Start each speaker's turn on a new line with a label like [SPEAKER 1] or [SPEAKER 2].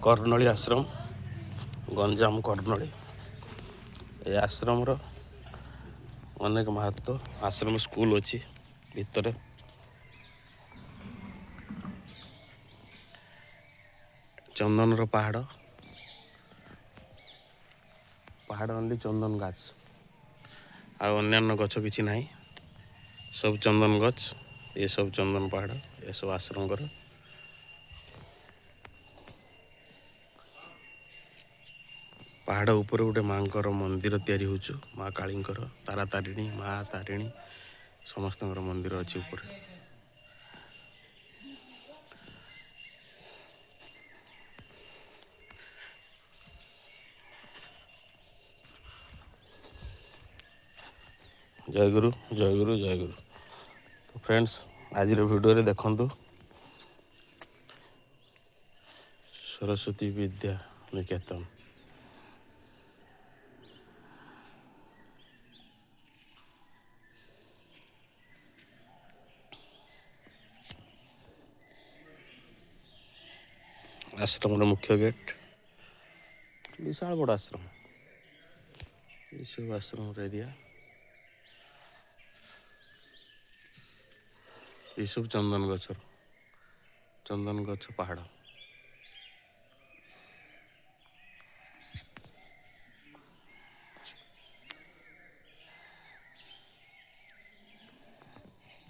[SPEAKER 1] कर्णली आश्रम गंजाम कर्णली ए आश्रम अनेक महत्व आश्रम स्कूल अच्छी भितर चंदन पहाड़ पहाड़ ओनली चंदन गाछ अन्य गछ किसी ना सब चंदन गछ ये सब चंदन पहाड़ ये सब आश्रम कर पहाड़ ऊपर गोटे माँ मंदिर तैयारी होचु माँ काली तारा तारिणी माँ तारिणी समस्त मंदिर अच्छी ऊपर जय गुरु जय गुरु जय गुरु। तो फ्रेंड्स आज वीडियो रे देखंतु सरस्वती विद्या निकेतन आश्रम मुख्य गेट विशाल बड़ आश्रम ये सब आश्रम एरिया ये सब चंदन गछ पहाड़।